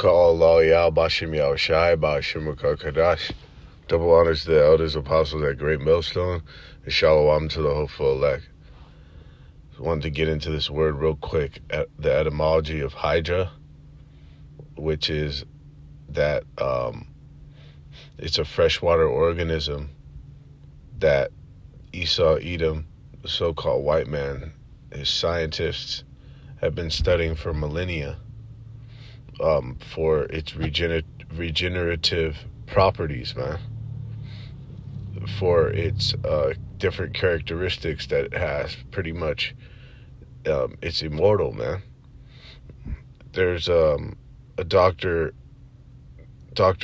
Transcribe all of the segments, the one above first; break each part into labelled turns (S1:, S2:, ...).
S1: Allah Yah Bashim Yah Shai Bashim Kadash. Double honors to the elders, apostles at Great Millstone, and shalom to the hopeful elect. I wanted to get into this word real quick. The etymology of Hydra, which is that it's a freshwater organism that Esau, Edom, the so-called white man, his scientists have been studying for millennia for its regenerative properties, man. For its different characteristics that it has. Pretty much, it's immortal, man. There's a Dr.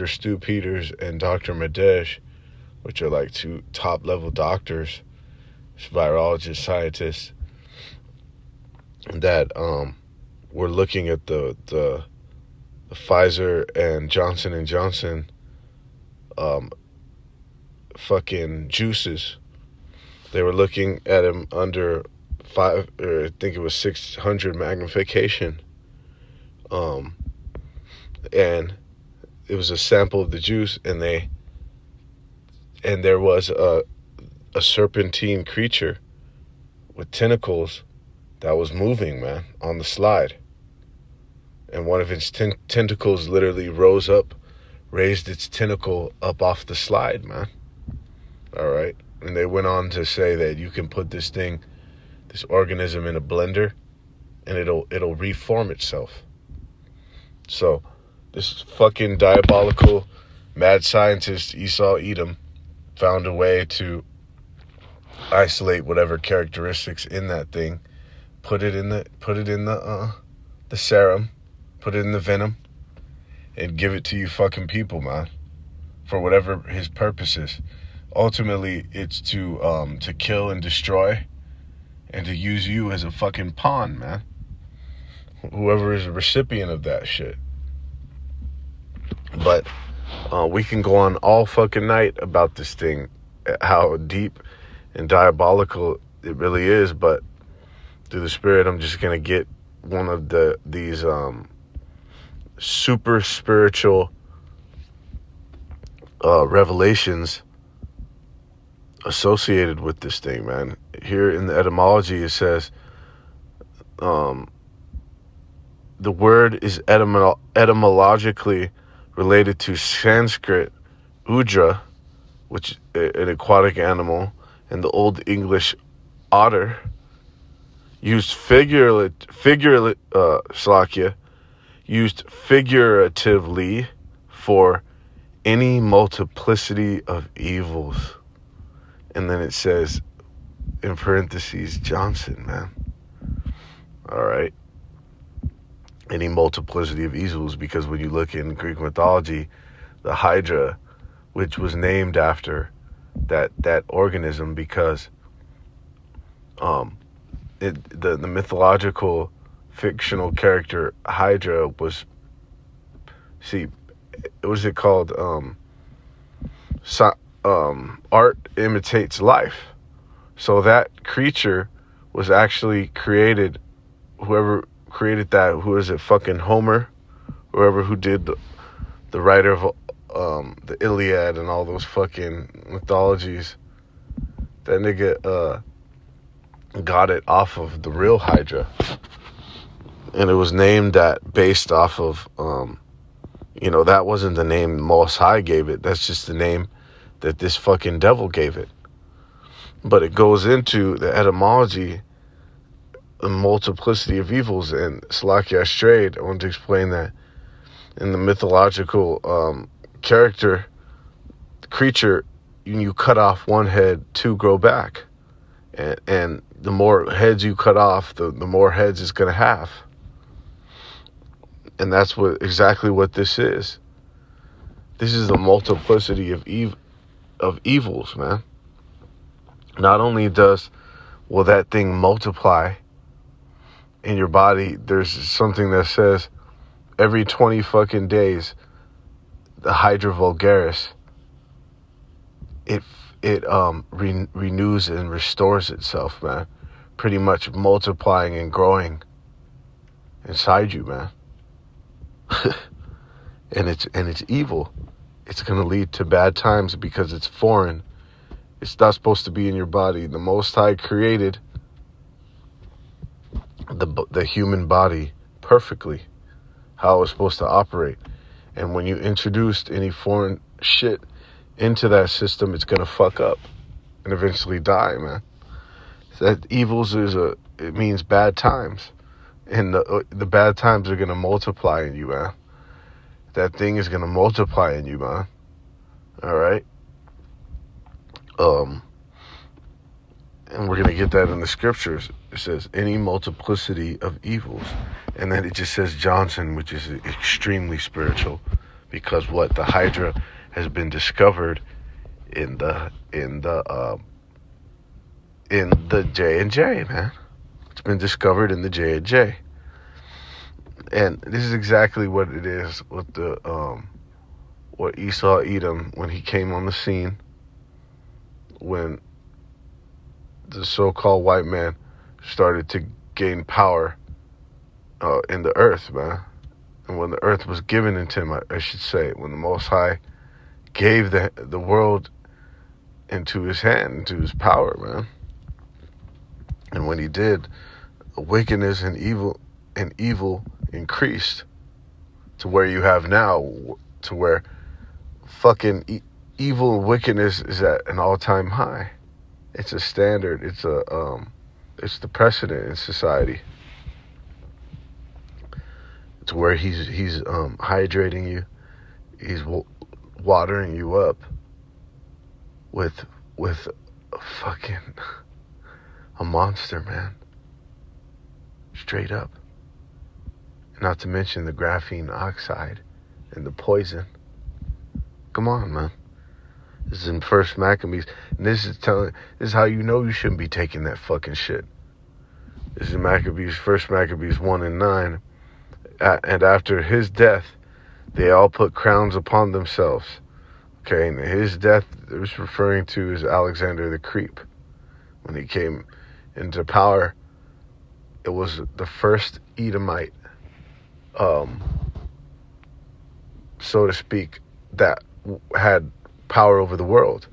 S1: Stu Peters and Dr. Madesh, which are like two top-level doctors, virologists, scientists, that were looking at the Pfizer and Johnson & Johnson fucking juices. They were looking at them under 600 magnification. And it was a sample of the juice, and there was a serpentine creature with tentacles that was moving, man, on the slide. And one of its tentacles literally raised its tentacle up off the slide, man. All right. And they went on to say that you can put this organism in a blender, and it'll reform itself. So this fucking diabolical mad scientist, Esau Edom, found a way to isolate whatever characteristics in that thing, put it in the serum, put it in the venom, and give it to you fucking people, man, for whatever his purpose is. Ultimately, it's to kill and destroy, and to use you as a fucking pawn, man. Whoever is a recipient of that shit. But we can go on all fucking night about this thing, how deep and diabolical it really is. But through the Spirit, I'm just gonna get one of these super spiritual revelations associated with this thing, man. Here in the etymology, it says the word is etymologically related to Sanskrit Hydra, which is an aquatic animal, and the Old English otter, used figuratively for any multiplicity of evils. And then it says, in parentheses, Johnson, man. All right. Any multiplicity of evils, because when you look in Greek mythology, the Hydra, which was named after that organism, because the mythological fictional character Hydra was, what is it called? Art imitates life. So that creature was actually created. Whoever created that, who is it, fucking Homer, whoever who did the writer of the Iliad and all those fucking mythologies, that nigga got it off of the real Hydra, and it was named that based off of that wasn't the name Most High gave it. That's just the name that this fucking devil gave it. But it goes into the etymology, the multiplicity of evils, and Slakia strayed. I want to explain that in the mythological creature, you cut off one head, two grow back, and the more heads you cut off, the more heads it's gonna have. And that's exactly what this is. This is the multiplicity of evils, man. Not only will that thing multiply in your body, there's something that says every 20 fucking days, the Hydra vulgaris, it renews and restores itself, man. Pretty much multiplying and growing inside you, man. and it's evil. It's going to lead to bad times because it's foreign. It's not supposed to be in your body. The Most High created the human body perfectly, how it was supposed to operate. And when you introduced any foreign shit into that system, it's going to fuck up and eventually die, man. So that it means bad times. And the bad times are going to multiply in you, man. That thing is going to multiply in you, man. All right? And we're going to get that in the scriptures. It says, any multiplicity of evils. And then it just says Johnson, which is extremely spiritual. Because what? The Hydra has been discovered in the J&J, man. It's been discovered in the J&J. And this is exactly what it is with the what Esau Edom, when he came on the scene, when the so-called white man started to gain power in the earth, man. And when the earth was given into him, I should say, when the Most High gave the world into his hand, into his power, man. And when he did, wickedness and evil increased to where you have now, to where fucking evil and wickedness is at an all-time high. It's a standard. It's the precedent in society. To where he's hydrating you, he's watering you up with fucking a monster, man. Straight up. Not to mention the graphene oxide and the poison. Come on, man. This is in First Maccabees. And this is how you know you shouldn't be taking that fucking shit. This is Maccabees, First Maccabees 1 and 9. And after his death, they all put crowns upon themselves. Okay, and his death, it was referring to as Alexander the Creep. When he came into power, it was the first Edomite, so to speak, that had power over the world.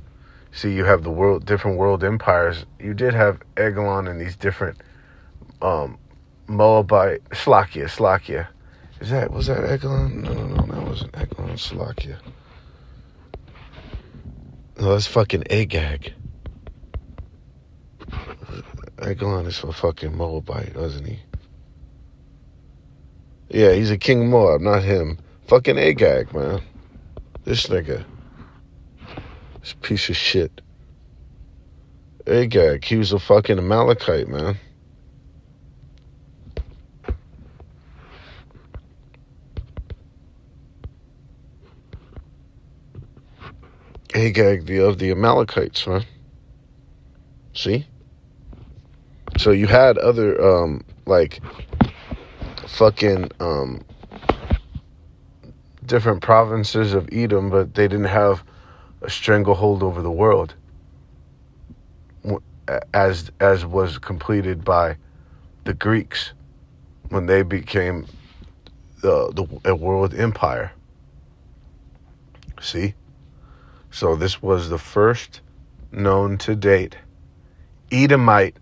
S1: See, you have different world empires. You did have Eglon and these different Moabite, Slakia. Was that Eglon? No, that wasn't Eglon, Slakia. No, that's fucking Agag. Eglon is a fucking Moabite, wasn't he? Yeah, he's a king of Moab, not him. Fucking Agag, man. This nigga. This piece of shit. Agag, he was a fucking Amalekite, man. Agag of the Amalekites, man. See? So you had other, fucking, different provinces of Edom, but they didn't have a stranglehold over the world, as was completed by the Greeks when they became a world empire. See? So this was the first known to date Edomite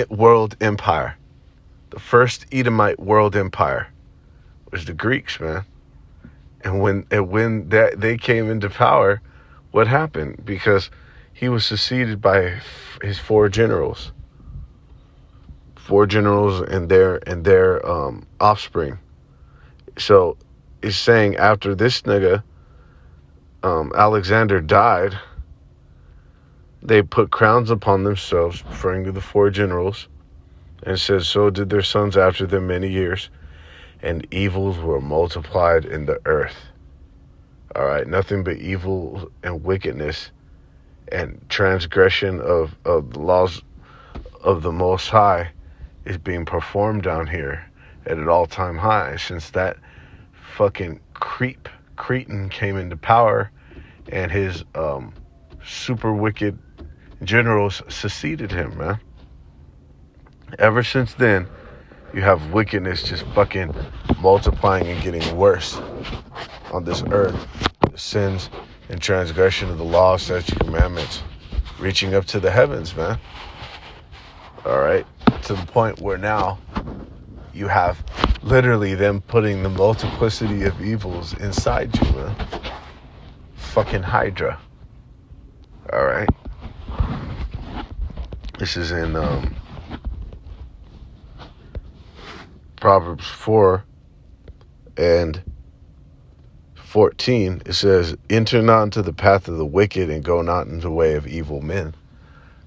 S1: world empire. The first Edomite world empire was the Greeks, man. And when they came into power, what happened? Because he was succeeded by his four generals and their offspring. So it's saying after this nigga, Alexander died, they put crowns upon themselves, referring to the four generals, and it says, so did their sons after them many years, and evils were multiplied in the earth. All right, nothing but evil and wickedness and transgression of the laws of the Most High is being performed down here at an all-time high since that fucking Cretan came into power and his super wicked generals succeeded him, man. Ever since then, You have wickedness just fucking multiplying and getting worse on this earth. The sins and transgression of the law, statutes, commandments, reaching up to the heavens, man. All right? To the point where now you have literally them putting the multiplicity of evils inside you, man. Fucking Hydra. All right? This is in Proverbs 4 and 14. It says, enter not into the path of the wicked and go not into the way of evil men.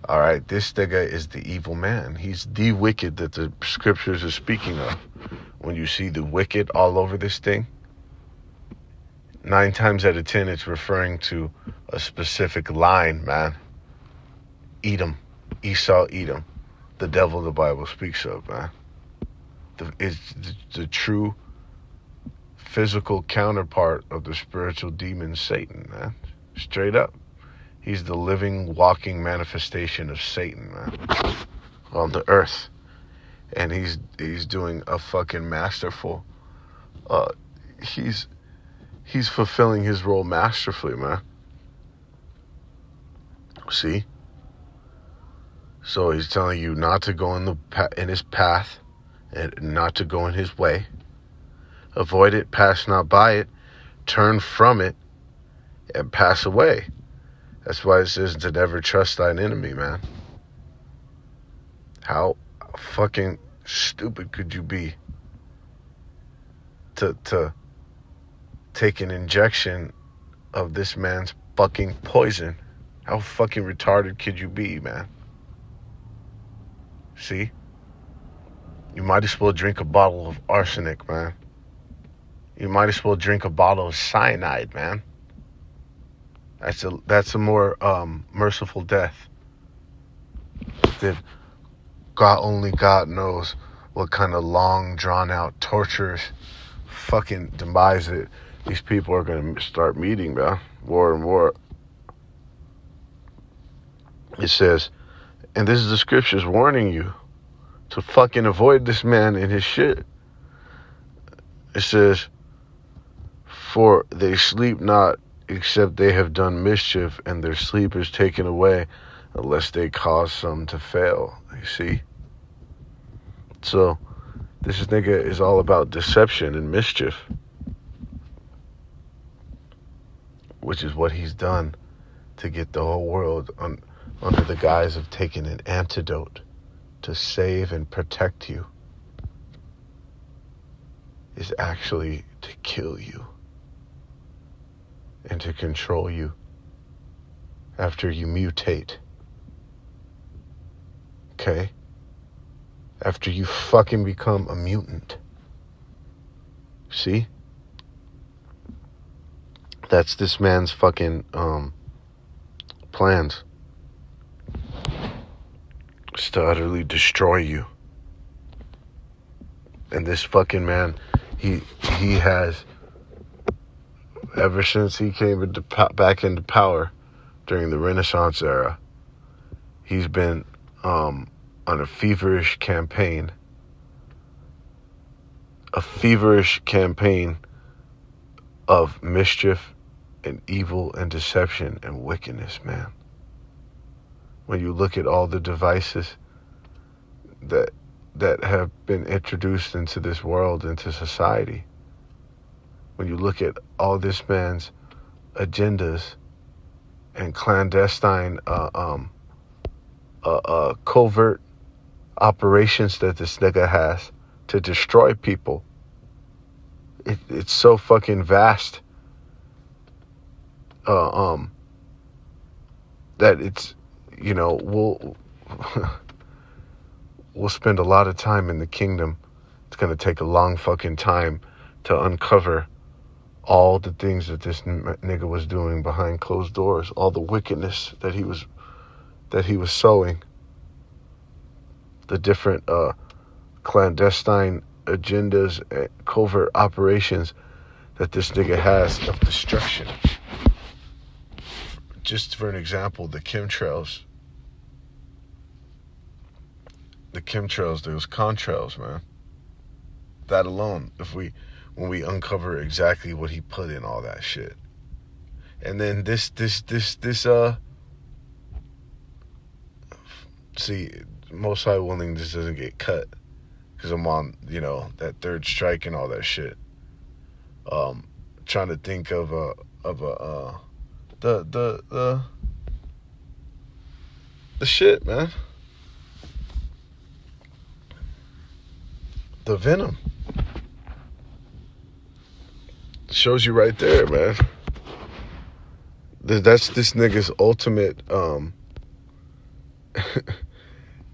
S1: All right, this nigga is the evil man. He's the wicked that the scriptures are speaking of. When you see the wicked all over this thing, 9 times out of 10, it's referring to a specific line, man. Edom, Esau, Edom, the devil the Bible speaks of, man. It's the true physical counterpart of the spiritual demon Satan, man. Straight up. He's the living, walking manifestation of Satan, man, on the earth. And he's doing a fucking masterful, he's fulfilling his role masterfully, man. See? So he's telling you not to go in his path and not to go in his way. Avoid it, pass not by it, turn from it, and pass away. That's why it says to never trust thine enemy, man. How fucking stupid could you be to take an injection of this man's fucking poison? How fucking retarded could you be, man? See? You might as well drink a bottle of arsenic, man. You might as well drink a bottle of cyanide, man. That's a more merciful death. That only God knows what kind of long, drawn-out, torturous fucking demise that these people are going to start meeting, man. More and more. It says, and this is the scriptures warning you to fucking avoid this man and his shit. It says, for they sleep not, except they have done mischief, and their sleep is taken away, unless they cause some to fail. You see? So, this nigga is all about deception and mischief, which is what he's done to get the whole world under the guise of taking an antidote to save and protect you, is actually to kill you and to control you after you mutate. Okay? After you fucking become a mutant. See? That's this man's fucking plans. It's to utterly destroy you. And this fucking man, he has, ever since he came back into power during the Renaissance era, he's been on a feverish campaign of mischief and evil and deception and wickedness, man. When you look at all the devices that have been introduced into this world, into society, when you look at all this man's agendas and clandestine covert operations that this nigga has to destroy people, it's so fucking vast that it's, you know, we'll spend a lot of time in the kingdom. It's going to take a long fucking time to uncover all the things that this nigga was doing behind closed doors, all the wickedness that he was sowing, the different clandestine agendas, covert operations that this nigga has of destruction. Just for an example, the chemtrails, those contrails, man. that alone, when we uncover exactly what he put in all that shit. And then this see, Most High willing this doesn't get cut, because I'm on, that third strike and all that shit. Trying to think of the shit, man. The venom. Shows you right there, man. That's this nigga's ultimate,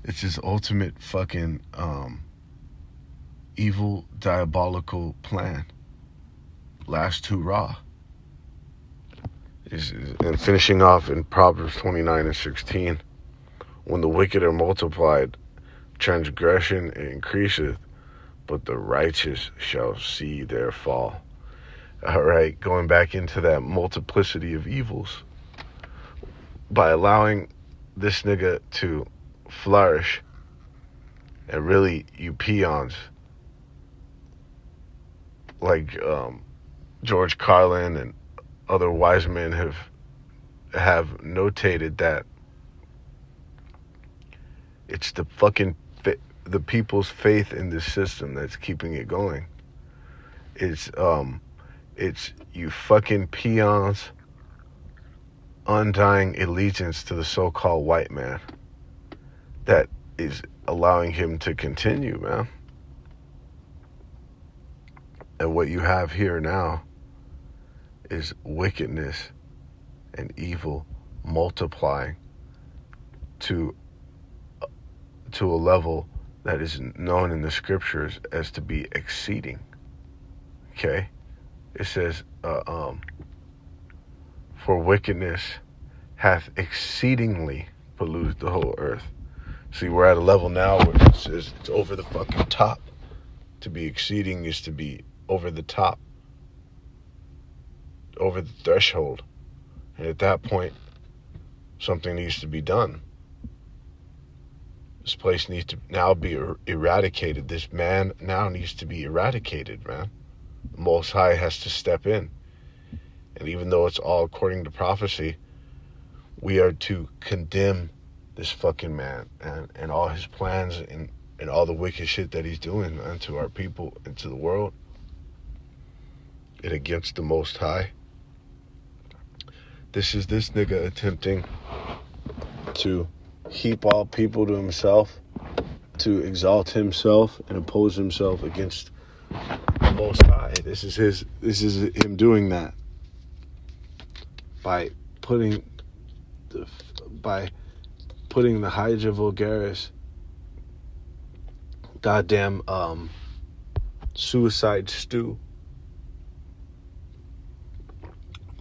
S1: it's his ultimate fucking, evil, diabolical plan. Last hurrah. And finishing off in Proverbs 29:16, when the wicked are multiplied, transgression increaseth, but the righteous shall see their fall. All right, going back into that multiplicity of evils. By allowing this nigga to flourish, and really, you peons, like George Carlin and other wise men have notated that it's the fucking the people's faith in this system that's keeping it going. It's you fucking peons undying allegiance to the so-called white man that is allowing him to continue, man. And what you have here now is wickedness and evil multiplying to a level that is known in the scriptures as to be exceeding. Okay? It says, for wickedness hath exceedingly polluted the whole earth. See, we're at a level now where it says it's over the fucking top. To be exceeding is to be over the top, over the threshold. And at that point, something needs to be done. This place needs to now be eradicated. This man now needs to be eradicated, man. The Most High has to step in. And even though it's all according to prophecy, we are to condemn this fucking man and all his plans and all the wicked shit that he's doing, man, to our people and to the world. And against the Most High. This is this nigga attempting to heap all people to himself, to exalt himself and oppose himself against the Most High. This is him doing that by putting the Hydra vulgaris goddamn suicide stew,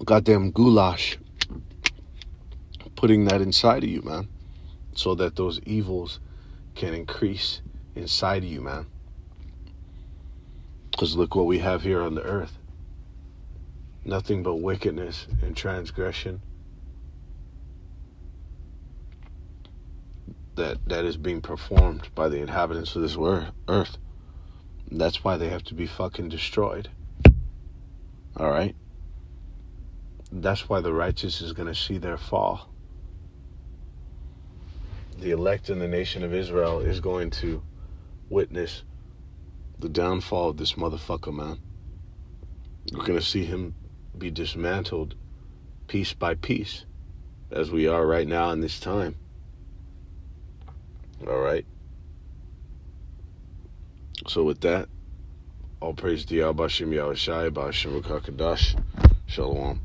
S1: goddamn goulash, putting that inside of you, man, so that those evils can increase inside of you, man. Because look what we have here on the earth. Nothing but wickedness and transgression that is being performed by the inhabitants of this earth. And that's why they have to be fucking destroyed. All right? That's why the righteous is going to see their fall. The elect in the nation of Israel is going to witness the downfall of this motherfucker, man. We're going to see him be dismantled piece by piece, as we are right now in this time. All right? So with that, all praise to Yahweh Bashim Yahushai, Bashim Rukakadash, Shalom.